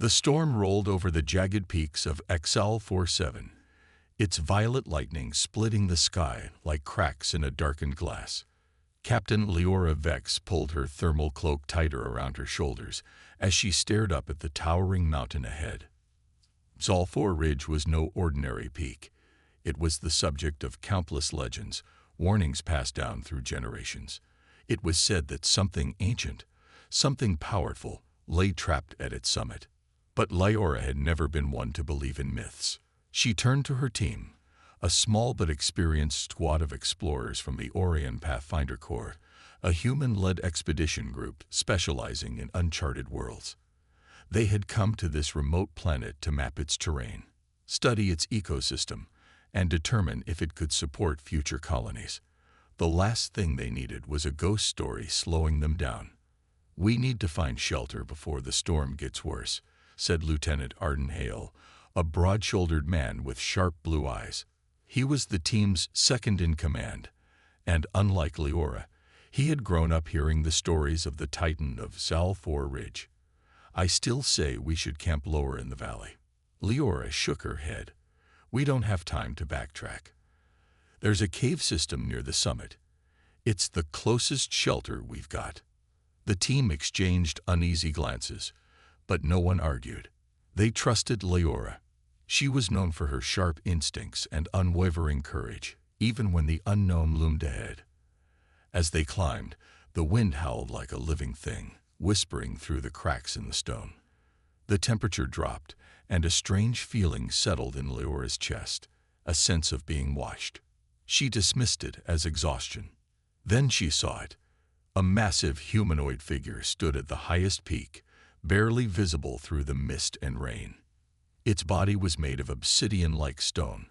The storm rolled over the jagged peaks of XL47, its violet lightning splitting the sky like cracks in a darkened glass. Captain Leora Vex pulled her thermal cloak tighter around her shoulders as she stared up at the towering mountain ahead. Xal4 Ridge was no ordinary peak. It was the subject of countless legends, warnings passed down through generations. It was said that something ancient, something powerful, lay trapped at its summit. But Leora had never been one to believe in myths. She turned to her team, a small but experienced squad of explorers from the Orion Pathfinder Corps, a human-led expedition group specializing in uncharted worlds. They had come to this remote planet to map its terrain, study its ecosystem, and determine if it could support future colonies. The last thing they needed was a ghost story slowing them down. "We need to find shelter before the storm gets worse," said Lieutenant Arden Hale, a broad-shouldered man with sharp blue eyes. He was the team's second-in-command, and unlike Leora, he had grown up hearing the stories of the Titan of Xal4 Ridge. "I still say we should camp lower in the valley." Leora shook her head. "We don't have time to backtrack. There's a cave system near the summit. It's the closest shelter we've got." The team exchanged uneasy glances, but no one argued. They trusted Leora. She was known for her sharp instincts and unwavering courage, even when the unknown loomed ahead. As they climbed, the wind howled like a living thing, whispering through the cracks in the stone. The temperature dropped, and a strange feeling settled in Leora's chest, a sense of being watched. She dismissed it as exhaustion. Then she saw it. A massive humanoid figure stood at the highest peak, barely visible through the mist and rain. Its body was made of obsidian-like stone,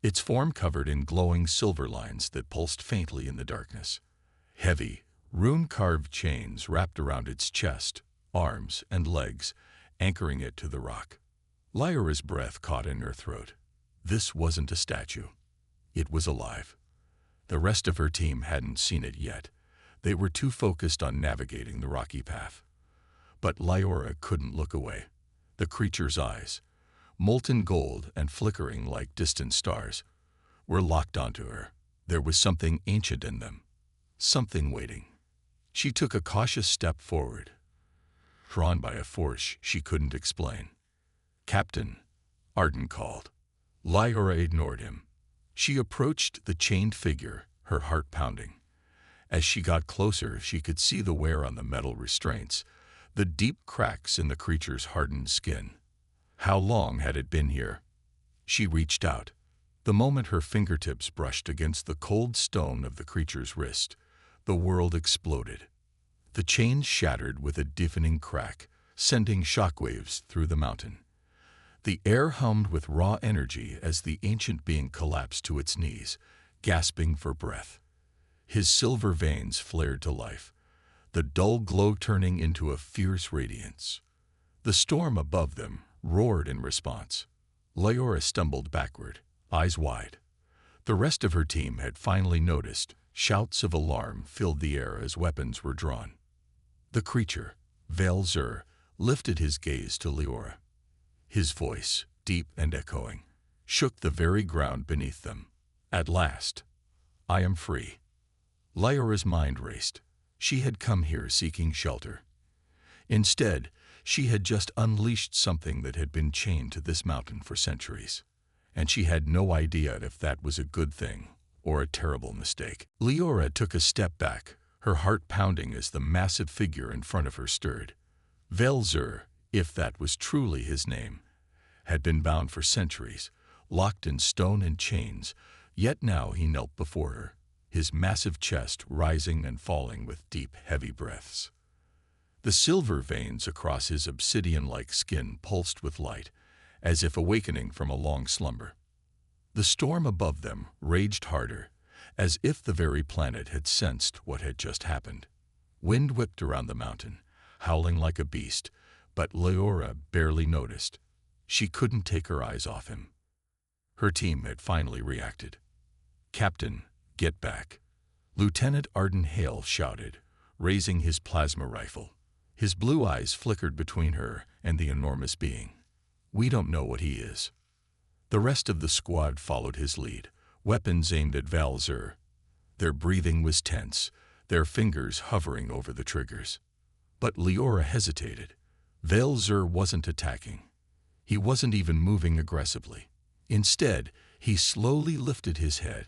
its form covered in glowing silver lines that pulsed faintly in the darkness. Heavy, rune-carved chains wrapped around its chest, arms, and legs, anchoring it to the rock. Lyra's breath caught in her throat. This wasn't a statue. It was alive. The rest of her team hadn't seen it yet. They were too focused on navigating the rocky path. But Leora couldn't look away. The creature's eyes, molten gold and flickering like distant stars, were locked onto her. There was something ancient in them, something waiting. She took a cautious step forward, drawn by a force she couldn't explain. "Captain," Arden called. Leora ignored him. She approached the chained figure, her heart pounding. As she got closer, she could see the wear on the metal restraints, the deep cracks in the creature's hardened skin. How long had it been here? She reached out. The moment her fingertips brushed against the cold stone of the creature's wrist, the world exploded. The chains shattered with a deafening crack, sending shockwaves through the mountain. The air hummed with raw energy as the ancient being collapsed to its knees, gasping for breath. His silver veins flared to life, the dull glow turning into a fierce radiance. The storm above them roared in response. Leora stumbled backward, eyes wide. The rest of her team had finally noticed. Shouts of alarm filled the air as weapons were drawn. The creature, Vel-Zur, lifted his gaze to Leora. His voice, deep and echoing, shook the very ground beneath them. "At last, I am free." Leora's mind raced. She had come here seeking shelter. Instead, she had just unleashed something that had been chained to this mountain for centuries. And she had no idea if that was a good thing or a terrible mistake. Leora took a step back, her heart pounding as the massive figure in front of her stirred. Vel-Zur, if that was truly his name, had been bound for centuries, locked in stone and chains, yet now he knelt before her, his massive chest rising and falling with deep, heavy breaths. The silver veins across his obsidian-like skin pulsed with light, as if awakening from a long slumber. The storm above them raged harder, as if the very planet had sensed what had just happened. Wind whipped around the mountain, howling like a beast, but Leora barely noticed. She couldn't take her eyes off him. Her team had finally reacted. "Captain, get back," Lieutenant Arden Hale shouted, raising his plasma rifle. His blue eyes flickered between her and the enormous being. "We don't know what he is." The rest of the squad followed his lead, weapons aimed at Valzer. Their breathing was tense, their fingers hovering over the triggers. But Leora hesitated. Valzer wasn't attacking. He wasn't even moving aggressively. Instead, he slowly lifted his head,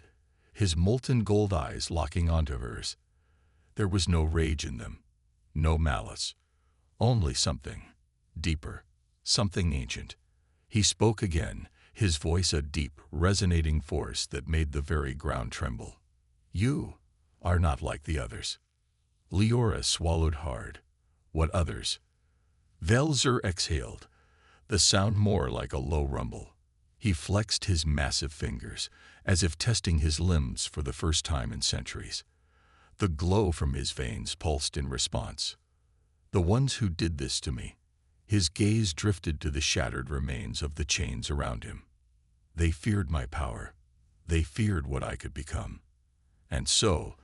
his molten gold eyes locking onto hers. There was no rage in them, no malice, only something deeper, something ancient. He spoke again, his voice a deep, resonating force that made the very ground tremble. "You are not like the others." Leora swallowed hard. "What others?" Valzer exhaled, the sound more like a low rumble. He flexed his massive fingers, as if testing his limbs for the first time in centuries. The glow from his veins pulsed in response. "The ones who did this to me." His gaze drifted to the shattered remains of the chains around him. "They feared my power. They feared what I could become. And so,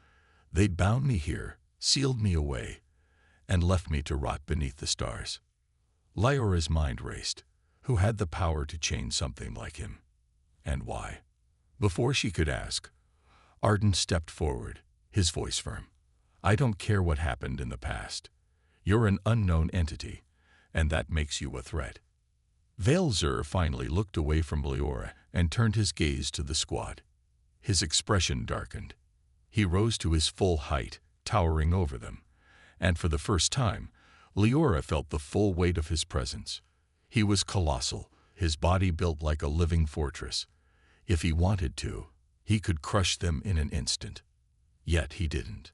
they'd bound me here, sealed me away, and left me to rot beneath the stars." Lyora's mind raced. Who had the power to change something like him? And why? Before she could ask, Arden stepped forward, his voice firm. "I don't care what happened in the past. You're an unknown entity, and that makes you a threat." Valzer finally looked away from Leora and turned his gaze to the squad. His expression darkened. He rose to his full height, towering over them, and for the first time, Leora felt the full weight of his presence. He was colossal, his body built like a living fortress. If he wanted to, he could crush them in an instant. Yet he didn't.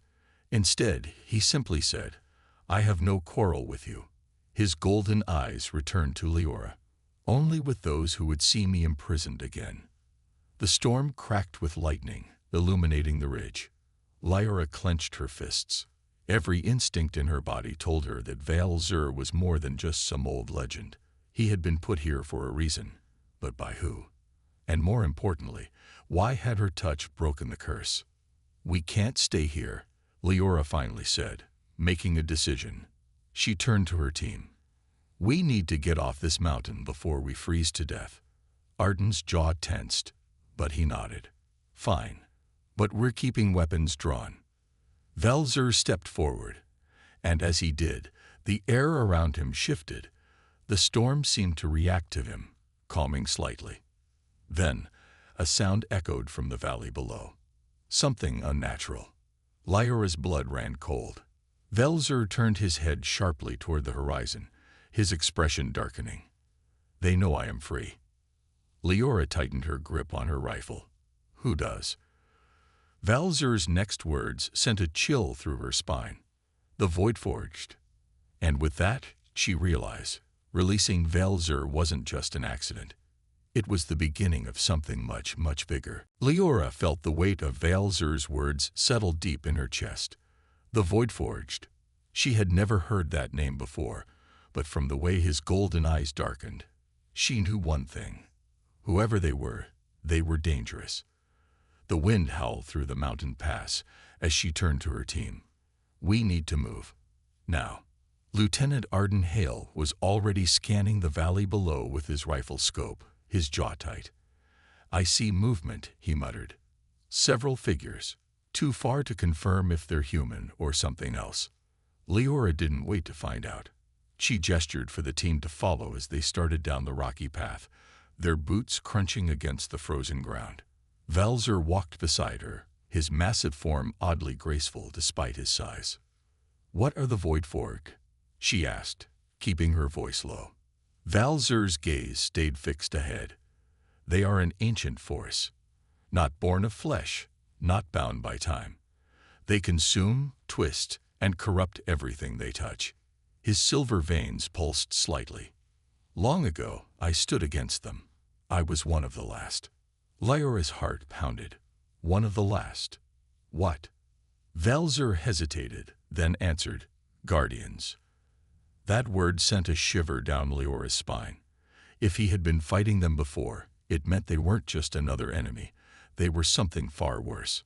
Instead, he simply said, "I have no quarrel with you." His golden eyes returned to Leora. "Only with those who would see me imprisoned again." The storm cracked with lightning, illuminating the ridge. Leora clenched her fists. Every instinct in her body told her that Valzer was more than just some old legend. He had been put here for a reason, but by who? And more importantly, why had her touch broken the curse? "We can't stay here," Leora finally said, making a decision. She turned to her team. "We need to get off this mountain before we freeze to death." Arden's jaw tensed, but he nodded. "Fine, but we're keeping weapons drawn." Valzer stepped forward, and as he did, the air around him shifted. The storm seemed to react to him, calming slightly. Then, a sound echoed from the valley below. Something unnatural. Lyora's blood ran cold. Valzer turned his head sharply toward the horizon, his expression darkening. "They know I am free." Leora tightened her grip on her rifle. "Who does?" Valzer's next words sent a chill through her spine. "The Void Forged." And with that, she realized, releasing Valzer wasn't just an accident. It was the beginning of something much, much bigger. Leora felt the weight of Valzer's words settle deep in her chest. The Void Forged. She had never heard that name before, but from the way his golden eyes darkened, she knew one thing. Whoever they were dangerous. The wind howled through the mountain pass as she turned to her team. "We need to move. Now." Lieutenant Arden Hale was already scanning the valley below with his rifle scope, his jaw tight. "I see movement," he muttered. "Several figures, too far to confirm if they're human or something else." Leora didn't wait to find out. She gestured for the team to follow as they started down the rocky path, their boots crunching against the frozen ground. Valzer walked beside her, his massive form oddly graceful despite his size. "What are the Void Forged?" she asked, keeping her voice low. Valzer's gaze stayed fixed ahead. "They are an ancient force, not born of flesh, not bound by time. They consume, twist, and corrupt everything they touch." His silver veins pulsed slightly. "Long ago, I stood against them. I was one of the last." Lyora's heart pounded. "One of the last? What?" Valzer hesitated, then answered, "Guardians." That word sent a shiver down Leora's spine. If he had been fighting them before, it meant they weren't just another enemy. They were something far worse.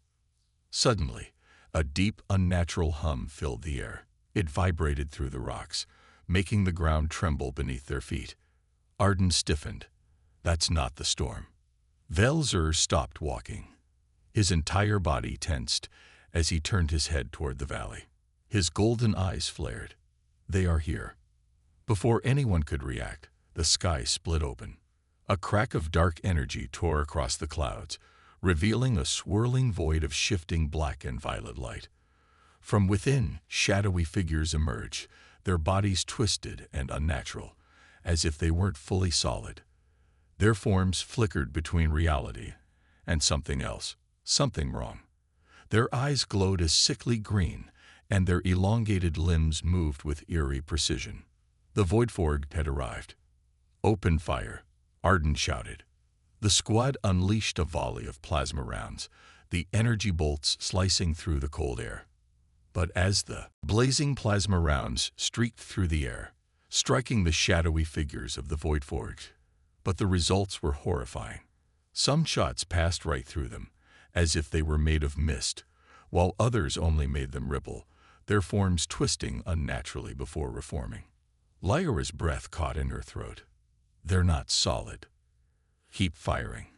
Suddenly, a deep, unnatural hum filled the air. It vibrated through the rocks, making the ground tremble beneath their feet. Arden stiffened. That's not the storm. Vel-Zur stopped walking. His entire body tensed as he turned his head toward the valley. His golden eyes flared. They are here. Before anyone could react, the sky split open. A crack of dark energy tore across the clouds, revealing a swirling void of shifting black and violet light. From within, shadowy figures emerged, their bodies twisted and unnatural, as if they weren't fully solid. Their forms flickered between reality and something else, something wrong. Their eyes glowed a sickly green, and their elongated limbs moved with eerie precision. The Voidforged had arrived. "Open fire," Arden shouted. The squad unleashed a volley of plasma rounds, the energy bolts slicing through the cold air. But as the blazing plasma rounds streaked through the air, striking the shadowy figures of the Voidforged, but the results were horrifying. Some shots passed right through them, as if they were made of mist, while others only made them ripple, their forms twisting unnaturally before reforming. Lyora's breath caught in her throat. "They're not solid. Keep firing."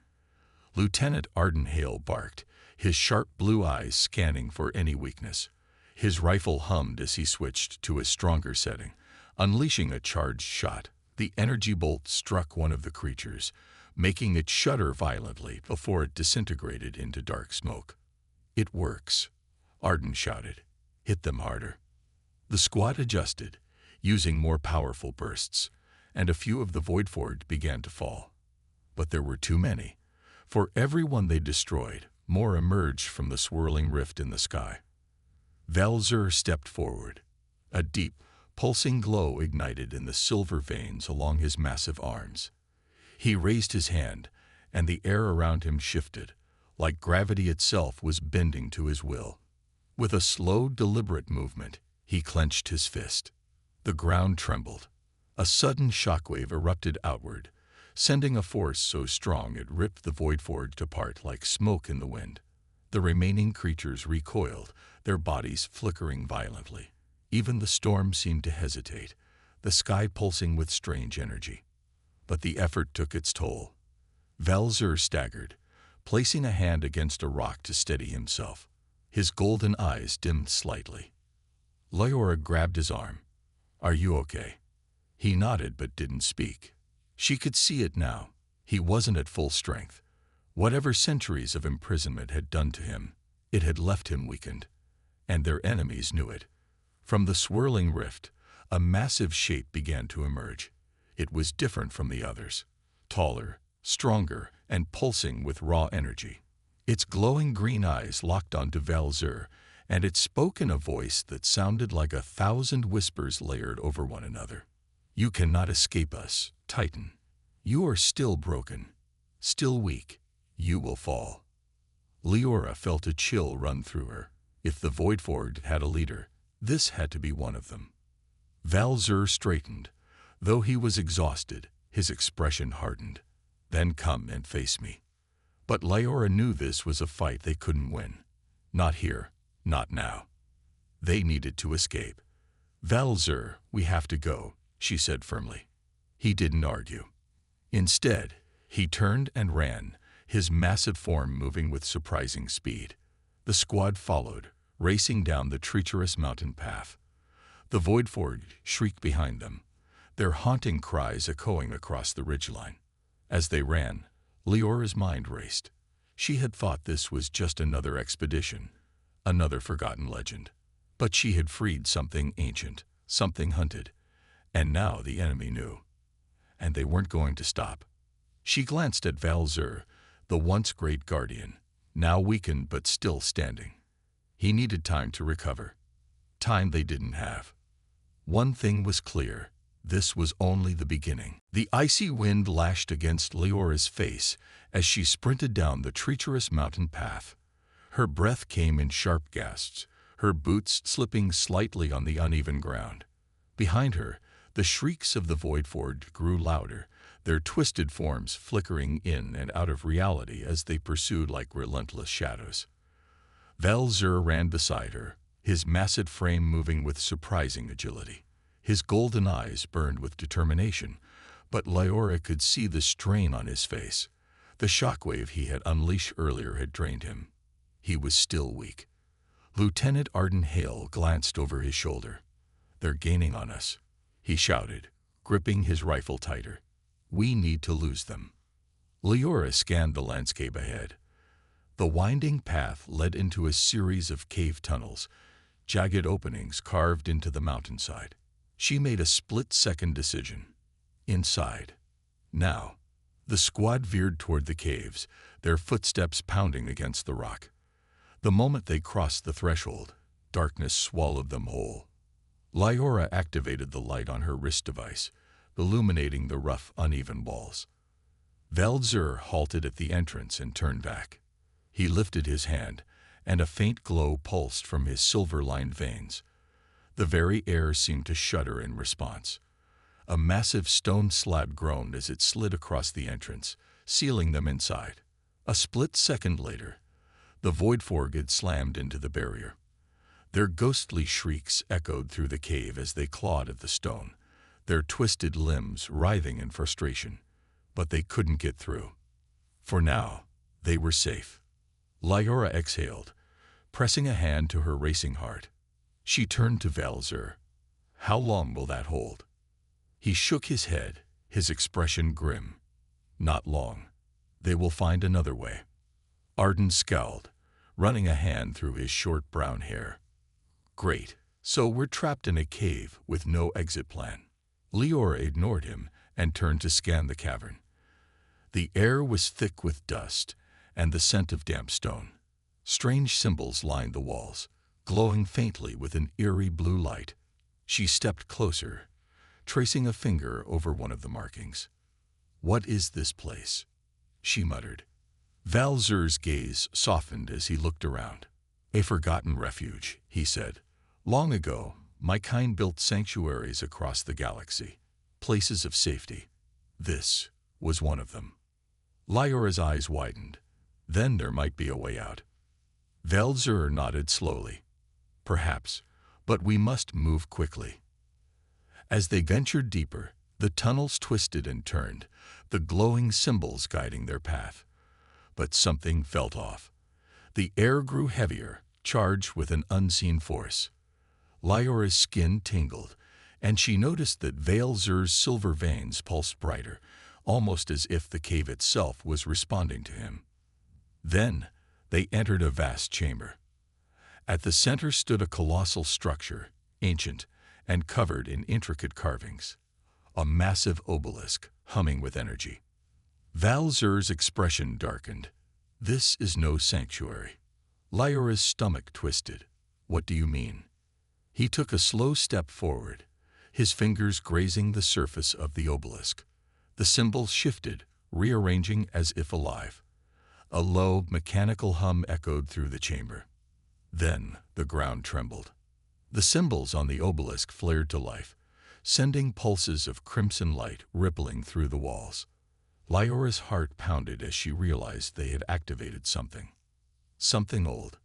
Lieutenant Arden Hale barked, his sharp blue eyes scanning for any weakness. His rifle hummed as he switched to a stronger setting, unleashing a charged shot. The energy bolt struck one of the creatures, making it shudder violently before it disintegrated into dark smoke. "It works," Arden shouted. "Hit them harder." The squad adjusted, using more powerful bursts, and a few of the Voidforged began to fall. But there were too many. For every one they destroyed, more emerged from the swirling rift in the sky. Vel-Zur stepped forward. A deep, pulsing glow ignited in the silver veins along his massive arms. He raised his hand, and the air around him shifted, like gravity itself was bending to his will. With a slow, deliberate movement, he clenched his fist. The ground trembled. A sudden shockwave erupted outward, sending a force so strong it ripped the Voidforged apart like smoke in the wind. The remaining creatures recoiled, their bodies flickering violently. Even the storm seemed to hesitate, the sky pulsing with strange energy. But the effort took its toll. Vel-Zur staggered, placing a hand against a rock to steady himself. His golden eyes dimmed slightly. Lyora grabbed his arm. "Are you okay?" He nodded but didn't speak. She could see it now. He wasn't at full strength. Whatever centuries of imprisonment had done to him, it had left him weakened. And their enemies knew it. From the swirling rift, a massive shape began to emerge. It was different from the others, taller, stronger, and pulsing with raw energy. Its glowing green eyes locked onto Vel-Zur, and it spoke in a voice that sounded like 1,000 whispers layered over one another. "You cannot escape us, Titan. You are still broken, still weak. You will fall." Lyora felt a chill run through her. If the Voidforged had a leader, this had to be one of them. Vel-Zur straightened. Though he was exhausted, his expression hardened. "Then come and face me." But Lyora knew this was a fight they couldn't win. Not here, not now. They needed to escape. "Vel-Zur, we have to go," she said firmly. He didn't argue. Instead, he turned and ran, his massive form moving with surprising speed. The squad followed, racing down the treacherous mountain path. The Voidforged shrieked behind them, their haunting cries echoing across the ridgeline. As they ran, Lyora's mind raced. She had thought this was just another expedition, another forgotten legend. But she had freed something ancient, something hunted, and now the enemy knew. And they weren't going to stop. She glanced at Vel-Zur, the once great guardian, now weakened but still standing. He needed time to recover. Time they didn't have. One thing was clear. This was only the beginning. The icy wind lashed against Lyora's face as she sprinted down the treacherous mountain path. Her breath came in sharp gasps, her boots slipping slightly on the uneven ground. Behind her, the shrieks of the Voidforged grew louder, their twisted forms flickering in and out of reality as they pursued like relentless shadows. Vel-Zur ran beside her, his massive frame moving with surprising agility. His golden eyes burned with determination, but Lyora could see the strain on his face. The shockwave he had unleashed earlier had drained him. He was still weak. Lieutenant Arden Hale glanced over his shoulder. "They're gaining on us," he shouted, gripping his rifle tighter. "We need to lose them." Lyora scanned the landscape ahead. The winding path led into a series of cave tunnels, jagged openings carved into the mountainside. She made a split-second decision. Inside. Now. The squad veered toward the caves, their footsteps pounding against the rock. The moment they crossed the threshold, darkness swallowed them whole. Lyora activated the light on her wrist device, illuminating the rough, uneven walls. Val-Zer halted at the entrance and turned back. He lifted his hand, and a faint glow pulsed from his silver-lined veins. The very air seemed to shudder in response. A massive stone slab groaned as it slid across the entrance, sealing them inside. A split second later, the void forge had slammed into the barrier. Their ghostly shrieks echoed through the cave as they clawed at the stone, their twisted limbs writhing in frustration. But they couldn't get through. For now, they were safe. Lyora exhaled, pressing a hand to her racing heart. She turned to Val-Zer. "How long will that hold?" He shook his head, his expression grim. "Not long. They will find another way." Arden scowled, running a hand through his short brown hair. "Great. So we're trapped in a cave with no exit plan." Lyora ignored him and turned to scan the cavern. The air was thick with dust and the scent of damp stone. Strange symbols lined the walls, glowing faintly with an eerie blue light. She stepped closer, tracing a finger over one of the markings. "What is this place?" she muttered. Val-Zer's gaze softened as he looked around. "A forgotten refuge," he said. "Long ago, my kind built sanctuaries across the galaxy, places of safety. This was one of them." Lyora's eyes widened. Then there might be a way out. Val-Zer nodded slowly. "Perhaps, but we must move quickly." As they ventured deeper, the tunnels twisted and turned, the glowing symbols guiding their path. But something felt off. The air grew heavier, charged with an unseen force. Lyora's skin tingled, and she noticed that Val-Zer's silver veins pulsed brighter, almost as if the cave itself was responding to him. Then they entered a vast chamber. At the center stood a colossal structure, ancient and covered in intricate carvings. A massive obelisk, humming with energy. Val-Zer's expression darkened. "This is no sanctuary." Lyora's stomach twisted. "What do you mean?" He took a slow step forward, his fingers grazing the surface of the obelisk. The symbols shifted, rearranging as if alive. A low, mechanical hum echoed through the chamber. Then the ground trembled. The symbols on the obelisk flared to life, sending pulses of crimson light rippling through the walls. Lyora's heart pounded as she realized they had activated something. Something old.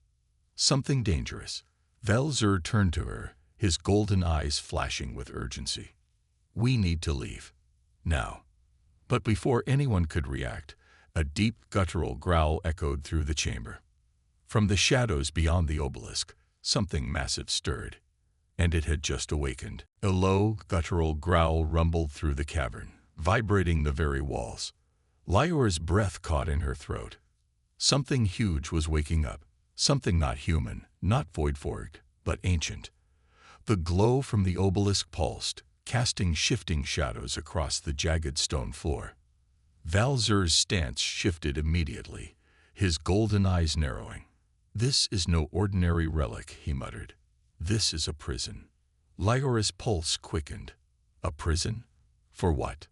Something dangerous. Val-Zer turned to her, his golden eyes flashing with urgency. "We need to leave. Now." But before anyone could react, a deep guttural growl echoed through the chamber. From the shadows beyond the obelisk, something massive stirred, and it had just awakened. A low, guttural growl rumbled through the cavern, vibrating the very walls. Lyora's breath caught in her throat. Something huge was waking up, something not human, not void-forged, but ancient. The glow from the obelisk pulsed, casting shifting shadows across the jagged stone floor. Val-Zer's stance shifted immediately, his golden eyes narrowing. "This is no ordinary relic," he muttered. "This is a prison." Lyora's pulse quickened. A prison? For what?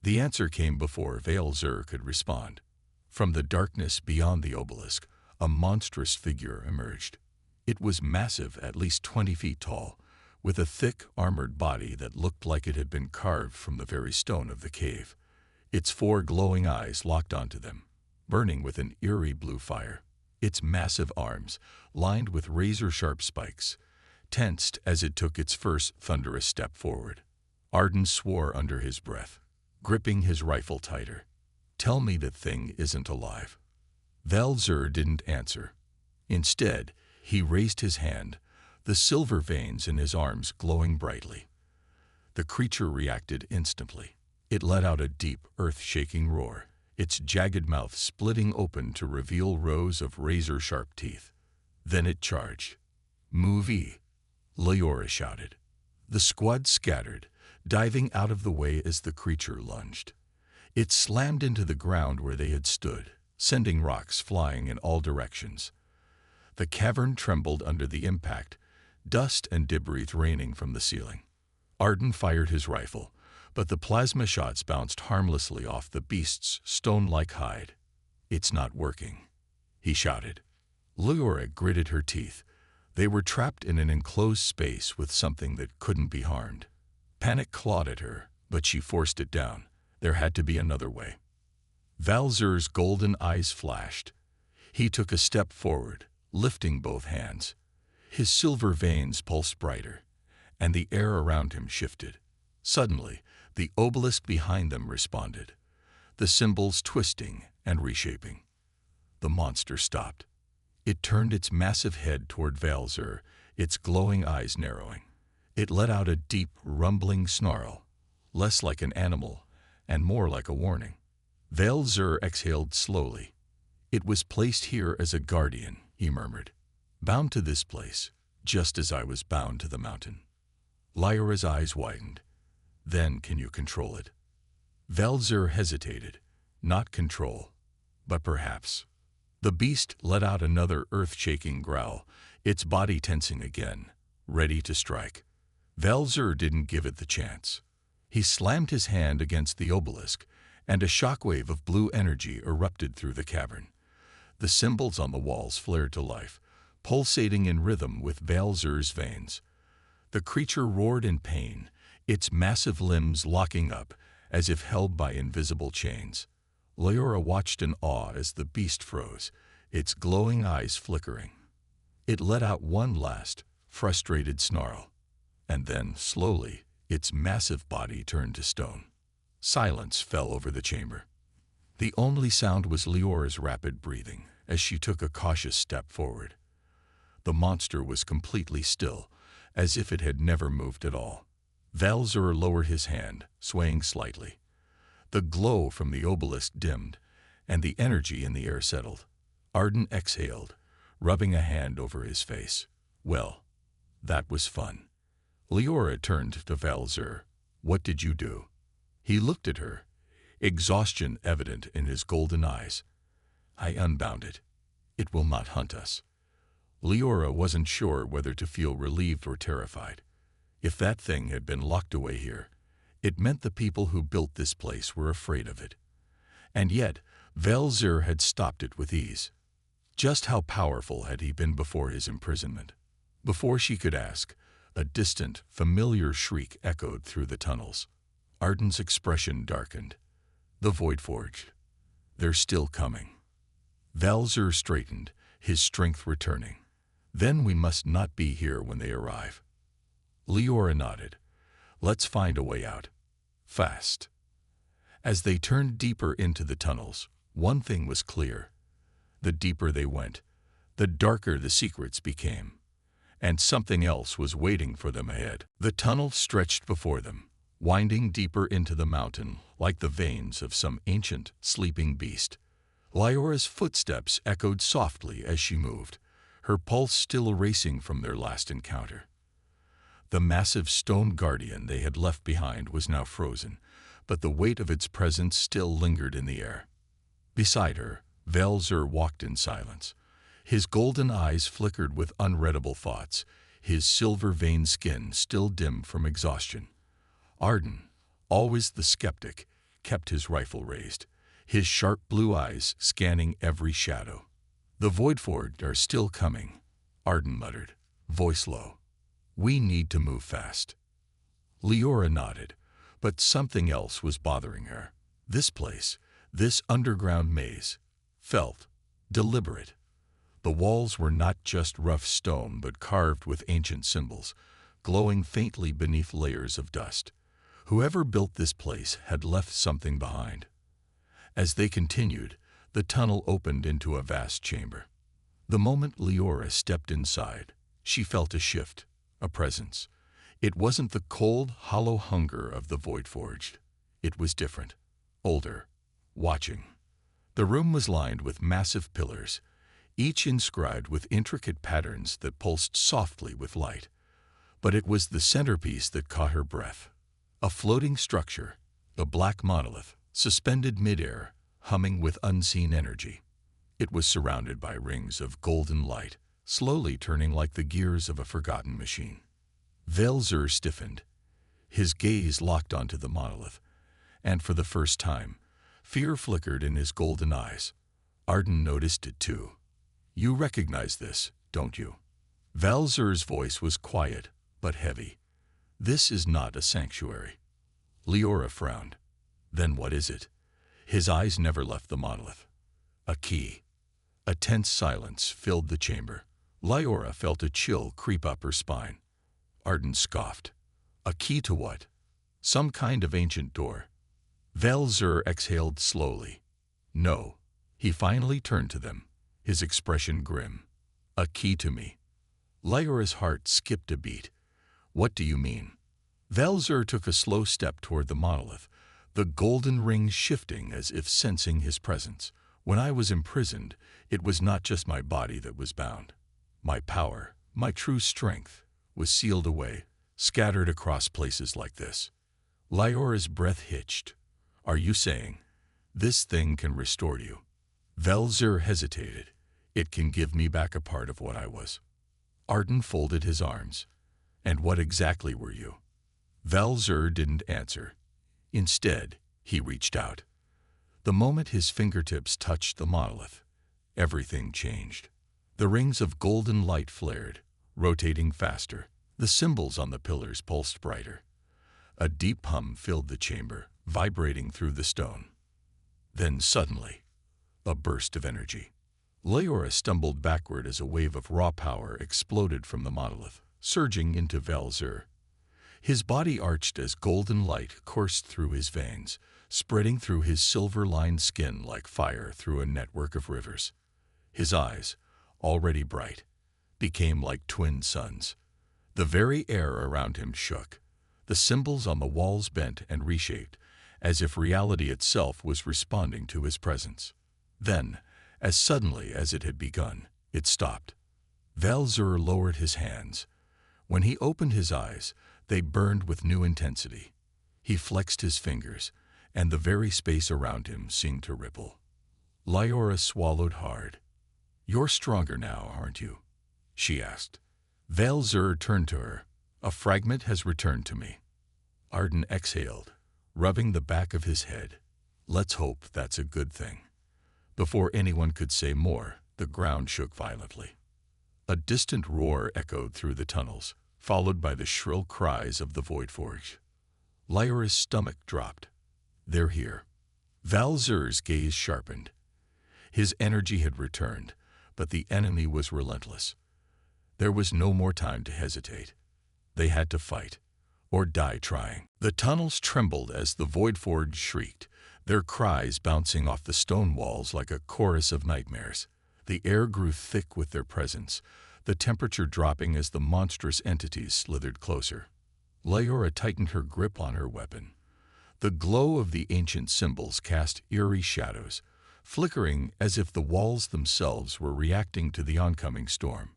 The answer came before Val-Zer could respond. From the darkness beyond the obelisk, a monstrous figure emerged. It was massive, at least 20 feet tall, with a thick, armored body that looked like it had been carved from the very stone of the cave. Its 4 glowing eyes locked onto them, burning with an eerie blue fire. its massive arms, lined with razor-sharp spikes, tensed as it took its first thunderous step forward. Arden swore under his breath, gripping his rifle tighter. "Tell me the thing isn't alive." Val-Zer didn't answer. Instead, he raised his hand, the silver veins in his arms glowing brightly. The creature reacted instantly. It let out a deep, earth-shaking roar, its jagged mouth splitting open to reveal rows of razor-sharp teeth. Then it charged. "Move E!" Leora shouted. The squad scattered, diving out of the way as the creature lunged. It slammed into the ground where they had stood, sending rocks flying in all directions. The cavern trembled under the impact, dust and debris raining from the ceiling. Arden fired his rifle, but the plasma shots bounced harmlessly off the beast's stone-like hide. "It's not working," he shouted. Leora gritted her teeth. They were trapped in an enclosed space with something that couldn't be harmed. Panic clawed at her, but she forced it down. There had to be another way. Val-Zer's golden eyes flashed. He took a step forward, lifting both hands. His silver veins pulsed brighter, and the air around him shifted. Suddenly, the obelisk behind them responded, the symbols twisting and reshaping. The monster stopped. It turned its massive head toward Val-Zer, its glowing eyes narrowing. It let out a deep, rumbling snarl, less like an animal and more like a warning. Val-Zer exhaled slowly. "It was placed here as a guardian," he murmured. "Bound to this place, just as I was bound to the mountain." Lyra's eyes widened. "Then can you control it?" Val-Zer hesitated. Not control, but perhaps. The beast let out another earth-shaking growl, its body tensing again, ready to strike. Val-Zer didn't give it the chance. He slammed his hand against the obelisk, and a shockwave of blue energy erupted through the cavern. The symbols on the walls flared to life, pulsating in rhythm with Val-Zer's veins. The creature roared in pain, its massive limbs locking up, as if held by invisible chains. Leora watched in awe as the beast froze, its glowing eyes flickering. It let out one last, frustrated snarl, and then, slowly, its massive body turned to stone. Silence fell over the chamber. The only sound was Leora's rapid breathing as she took a cautious step forward. The monster was completely still, as if it had never moved at all. Val-Zer lowered his hand, swaying slightly. The glow from the obelisk dimmed, and the energy in the air settled. Arden exhaled, rubbing a hand over his face. "Well, that was fun." Leora turned to Val-Zer. "What did you do?" He looked at her, exhaustion evident in his golden eyes. "I unbound it. It will not hunt us." Leora wasn't sure whether to feel relieved or terrified. If that thing had been locked away here, it meant the people who built this place were afraid of it. And yet, Val-Zer had stopped it with ease. Just how powerful had he been before his imprisonment? Before she could ask, a distant, familiar shriek echoed through the tunnels. Arden's expression darkened. "The Void Forge. They're still coming." Val-Zer straightened, his strength returning. "Then we must not be here when they arrive." Leora nodded. "Let's find a way out. Fast." As they turned deeper into the tunnels, one thing was clear. The deeper they went, the darker the secrets became. And something else was waiting for them ahead. The tunnel stretched before them, winding deeper into the mountain like the veins of some ancient, sleeping beast. Leora's footsteps echoed softly as she moved, her pulse still racing from their last encounter. The massive stone guardian they had left behind was now frozen, but the weight of its presence still lingered in the air. Beside her, Val-Zer walked in silence. His golden eyes flickered with unreadable thoughts, his silver-veined skin still dim from exhaustion. Arden, always the skeptic, kept his rifle raised, his sharp blue eyes scanning every shadow. "The Voidforged are still coming," Arden muttered, voice low. "We need to move fast." Leora nodded, but something else was bothering her. This place, this underground maze, felt deliberate. The walls were not just rough stone but carved with ancient symbols, glowing faintly beneath layers of dust. Whoever built this place had left something behind. As they continued, the tunnel opened into a vast chamber. The moment Leora stepped inside, she felt a shift, a presence. It wasn't the cold, hollow hunger of the Void Forged. It was different, older, watching. The room was lined with massive pillars, each inscribed with intricate patterns that pulsed softly with light. But it was the centerpiece that caught her breath. A floating structure, a black monolith, suspended midair, humming with unseen energy. It was surrounded by rings of golden light, slowly turning like the gears of a forgotten machine. Vel'Zur stiffened. His gaze locked onto the monolith, and for the first time, fear flickered in his golden eyes. Arden noticed it too. "You recognize this, don't you?" Vel'Zur's voice was quiet, but heavy. "This is not a sanctuary." Leora frowned. "Then what is it?" His eyes never left the monolith. "A key." A tense silence filled the chamber. Leora felt a chill creep up her spine. Arden scoffed. "A key to what?" "Some kind of ancient door." Vel'Zur exhaled slowly. "No." He finally turned to them, his expression grim. "A key to me." Leora's heart skipped a beat. "What do you mean?" Vel'Zur took a slow step toward the monolith, the golden ring shifting as if sensing his presence. "When I was imprisoned, it was not just my body that was bound. My power, my true strength, was sealed away, scattered across places like this." Leora's breath hitched. "Are you saying this thing can restore you?" Vel'Zur hesitated. "It can give me back a part of what I was." Arden folded his arms. "And what exactly were you?" Vel'Zur didn't answer. Instead, he reached out. The moment his fingertips touched the monolith, everything changed. The rings of golden light flared, rotating faster. The symbols on the pillars pulsed brighter. A deep hum filled the chamber, vibrating through the stone. Then suddenly, a burst of energy. Leora stumbled backward as a wave of raw power exploded from the monolith, surging into Vel'Zur. His body arched as golden light coursed through his veins, spreading through his silver-lined skin like fire through a network of rivers. His eyes, already bright, became like twin suns. The very air around him shook. The symbols on the walls bent and reshaped, as if reality itself was responding to his presence. Then, as suddenly as it had begun, it stopped. Vel'Zur lowered his hands. When he opened his eyes, they burned with new intensity. He flexed his fingers, and the very space around him seemed to ripple. Leora swallowed hard. "You're stronger now, aren't you?" she asked. Vel'Zur turned to her. "A fragment has returned to me." Arden exhaled, rubbing the back of his head. "Let's hope that's a good thing." Before anyone could say more, the ground shook violently. A distant roar echoed through the tunnels, followed by the shrill cries of the Void Forge. Leora's stomach dropped. "They're here." Vel'Zur's gaze sharpened. His energy had returned, but the enemy was relentless. There was no more time to hesitate. They had to fight, or die trying. The tunnels trembled as the Void Forge shrieked, their cries bouncing off the stone walls like a chorus of nightmares. The air grew thick with their presence, the temperature dropping as the monstrous entities slithered closer. Leora tightened her grip on her weapon. The glow of the ancient symbols cast eerie shadows, flickering as if the walls themselves were reacting to the oncoming storm.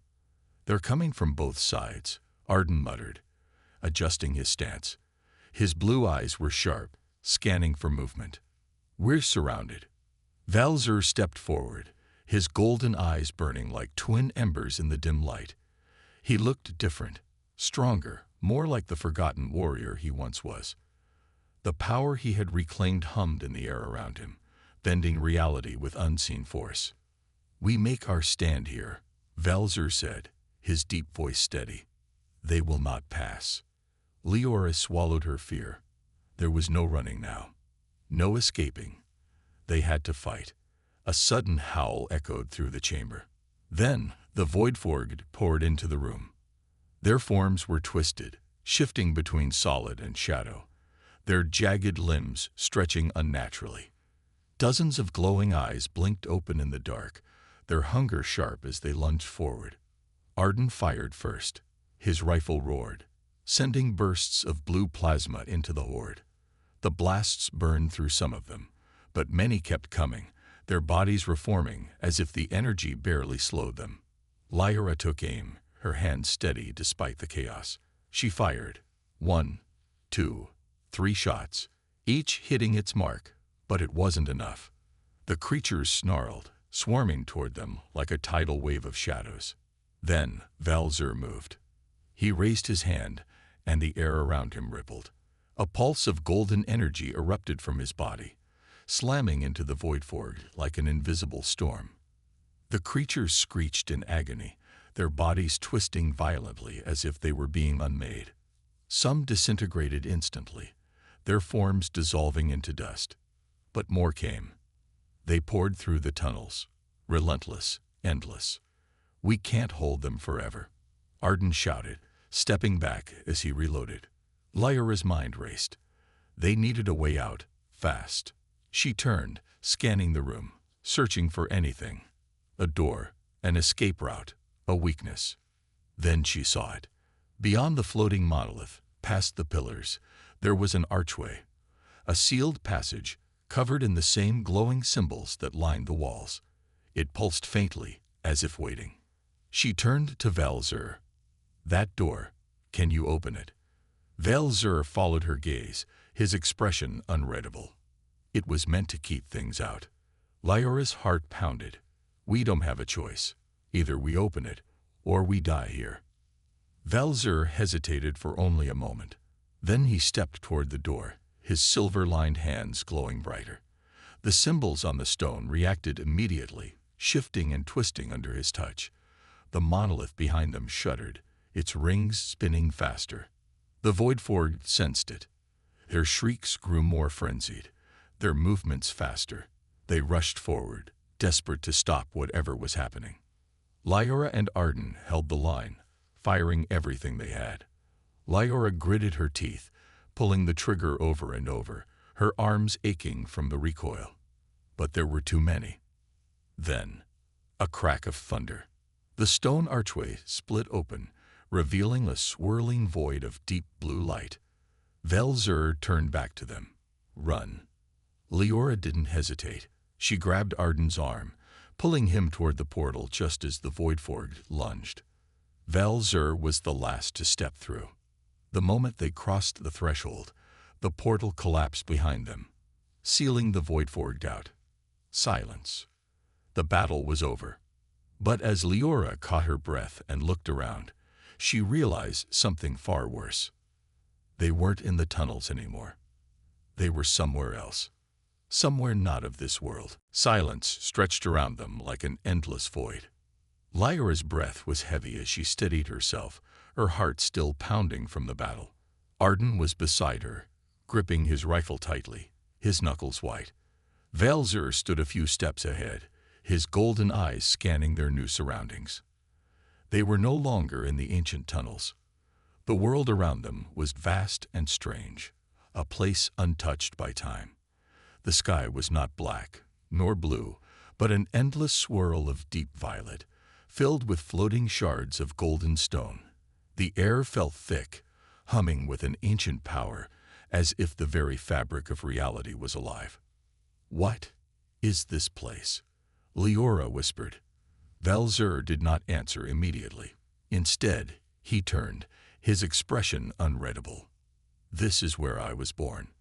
"They're coming from both sides," Arden muttered, adjusting his stance. His blue eyes were sharp, scanning for movement. "We're surrounded." Vel'Zur stepped forward, his golden eyes burning like twin embers in the dim light. He looked different, stronger, more like the forgotten warrior he once was. The power he had reclaimed hummed in the air around him, bending reality with unseen force. "We make our stand here," Vel'Zur said, his deep voice steady. "They will not pass." Leora swallowed her fear. There was no running now, no escaping. They had to fight. A sudden howl echoed through the chamber. Then the Voidforged poured into the room. Their forms were twisted, shifting between solid and shadow, their jagged limbs stretching unnaturally. Dozens of glowing eyes blinked open in the dark, their hunger sharp as they lunged forward. Arden fired first. His rifle roared, sending bursts of blue plasma into the horde. The blasts burned through some of them, but many kept coming, their bodies reforming as if the energy barely slowed them. Lyra took aim, her hands steady despite the chaos. She fired. 1, 2, 3 shots, each hitting its mark, but it wasn't enough. The creatures snarled, swarming toward them like a tidal wave of shadows. Then Valzer moved. He raised his hand, and the air around him rippled. A pulse of golden energy erupted from his body, slamming into the Voidforged like an invisible storm. The creatures screeched in agony, their bodies twisting violently as if they were being unmade. Some disintegrated instantly, their forms dissolving into dust. But more came. They poured through the tunnels, relentless, endless. "We can't hold them forever," Arden shouted, stepping back as he reloaded. Lyra's mind raced. They needed a way out, fast. She turned, scanning the room, searching for anything. A door, an escape route, a weakness. Then she saw it. Beyond the floating monolith, past the pillars, there was an archway, a sealed passage covered in the same glowing symbols that lined the walls. It pulsed faintly, as if waiting. She turned to Valzer. "That door, can you open it?" Valzer followed her gaze, his expression unreadable. It was meant to keep things out. Lyra's heart pounded. "We don't have a choice. Either we open it, or we die here." Valzer hesitated for only a moment. Then he stepped toward the door, his silver-lined hands glowing brighter. The symbols on the stone reacted immediately, shifting and twisting under his touch. The monolith behind them shuddered, its rings spinning faster. The Voidforged sensed it. Their shrieks grew more frenzied, their movements faster. They rushed forward, desperate to stop whatever was happening. Lyra and Arden held the line, firing everything they had. Lyra gritted her teeth, pulling the trigger over and over, her arms aching from the recoil. But there were too many. Then, a crack of thunder. The stone archway split open, revealing a swirling void of deep blue light. Valzer turned back to them. "Run." Leora didn't hesitate. She grabbed Arden's arm, pulling him toward the portal just as the Voidforged lunged. Valzer was the last to step through. The moment they crossed the threshold, the portal collapsed behind them, sealing the Voidforged out. Silence. The battle was over. But as Leora caught her breath and looked around, she realized something far worse. They weren't in the tunnels anymore. They were somewhere else. Somewhere not of this world. Silence stretched around them like an endless void. Lyra's breath was heavy as she steadied herself, her heart still pounding from the battle. Arden was beside her, gripping his rifle tightly, his knuckles white. Valzer stood a few steps ahead, his golden eyes scanning their new surroundings. They were no longer in the ancient tunnels. The world around them was vast and strange, a place untouched by time. The sky was not black, nor blue, but an endless swirl of deep violet, filled with floating shards of golden stone. The air felt thick, humming with an ancient power, as if the very fabric of reality was alive. "What is this place?" Leora whispered. Valzer did not answer immediately. Instead, he turned, his expression unreadable. "This is where I was born."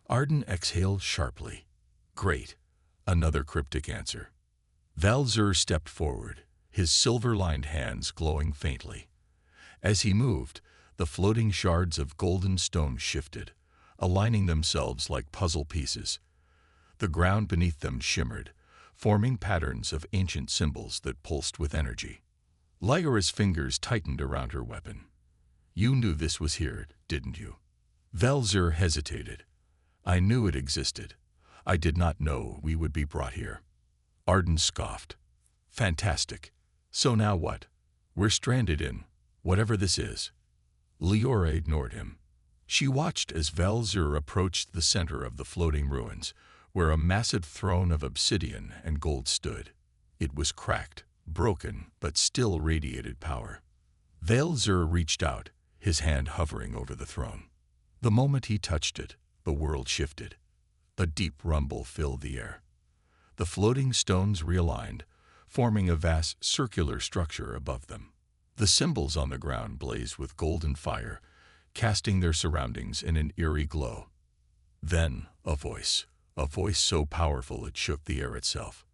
Arden exhaled sharply. "Great." Another cryptic answer. Valzer stepped forward, his silver-lined hands glowing faintly. As he moved, the floating shards of golden stone shifted, aligning themselves like puzzle pieces. The ground beneath them shimmered, forming patterns of ancient symbols that pulsed with energy. Lyra's fingers tightened around her weapon. "You knew this was here, didn't you?" Valzer hesitated. "I knew it existed. I did not know we would be brought here." Arden scoffed. "Fantastic. So now what? We're stranded in whatever this is. Leora ignored him. She watched as Val-Zur approached the center of the floating ruins, where a massive throne of obsidian and gold stood. It was cracked, broken, but still radiated power. Val-Zur reached out, his hand hovering over the throne. The moment he touched it, the world shifted. A deep rumble filled the air. The floating stones realigned, forming a vast circular structure above them. The symbols on the ground blazed with golden fire, casting their surroundings in an eerie glow. Then a voice so powerful it shook the air itself.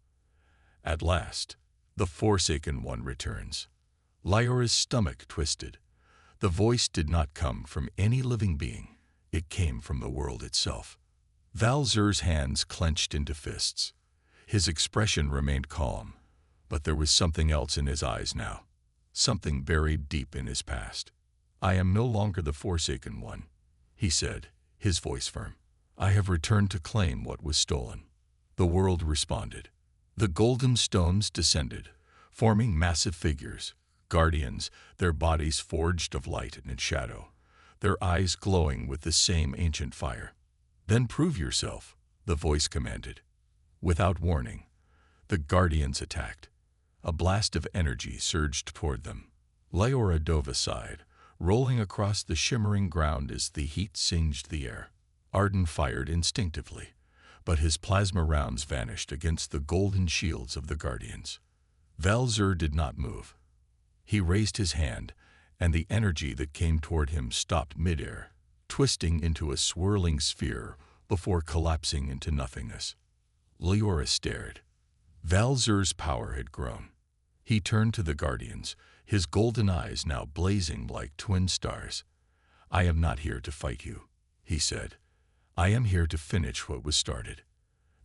At last, the Forsaken One returns. Lyora's stomach twisted. The voice did not come from any living being. It came from the world itself. Val-Zur's hands clenched into fists. His expression remained calm, but there was something else in his eyes now, something buried deep in his past. "I am no longer the Forsaken One," he said, his voice firm. "I have returned to claim what was stolen." The world responded. The golden stones descended, forming massive figures, guardians, their bodies forged of light and shadow, their eyes glowing with the same ancient fire. "Then prove yourself," the voice commanded. Without warning, the guardians attacked. A blast of energy surged toward them. Lyora dove aside, rolling across the shimmering ground as the heat singed the air. Arden fired instinctively, but his plasma rounds vanished against the golden shields of the guardians. Val-Zur did not move. He raised his hand, and the energy that came toward him stopped midair, twisting into a swirling sphere before collapsing into nothingness. Lyora stared. Val-Zur's power had grown. He turned to the guardians, his golden eyes now blazing like twin stars. "I am not here to fight you," he said. "I am here to finish what was started."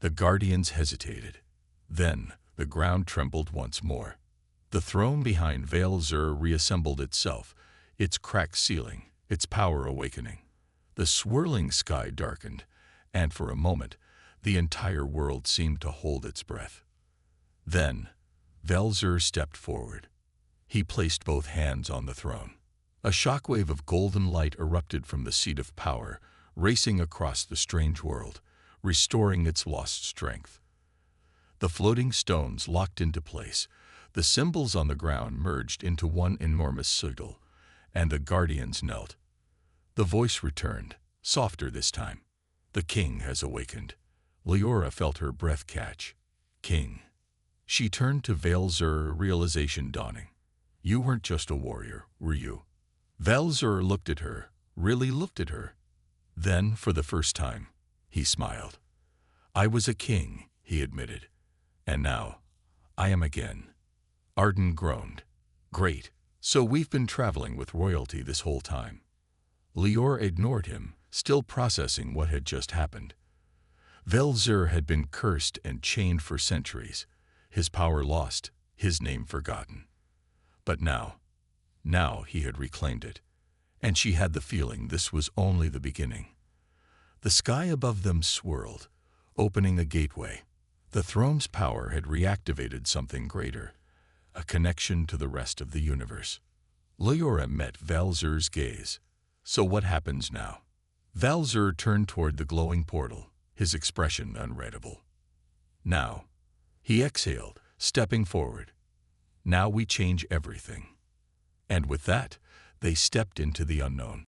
The guardians hesitated. Then the ground trembled once more. The throne behind Val-Zur reassembled itself, its cracked ceiling, its power awakening. The swirling sky darkened, and for a moment, the entire world seemed to hold its breath. Then, Val-Zur stepped forward. He placed both hands on the throne. A shockwave of golden light erupted from the seat of power, racing across the strange world, restoring its lost strength. The floating stones locked into place, the symbols on the ground merged into one enormous sigil, and the guardians knelt. The voice returned, softer this time. "The king has awakened." Lyora felt her breath catch. "King." She turned to Val-Zur, realization dawning. "You weren't just a warrior, were you?" Val-Zur looked at her, really looked at her. Then, for the first time, he smiled. "I was a king," he admitted. "And now, I am again." Arden groaned. "Great. So we've been traveling with royalty this whole time." Lyora ignored him, still processing what had just happened. Val-Zur had been cursed and chained for centuries, his power lost, his name forgotten. But now he had reclaimed it, and she had the feeling this was only the beginning. The sky above them swirled, opening a gateway. The throne's power had reactivated something greater, a connection to the rest of the universe. Lyora met Val-Zur's gaze. "So what happens now?" Val-Zur turned toward the glowing portal, his expression unreadable. "Now," he exhaled, stepping forward. "Now we change everything." And with that, they stepped into the unknown.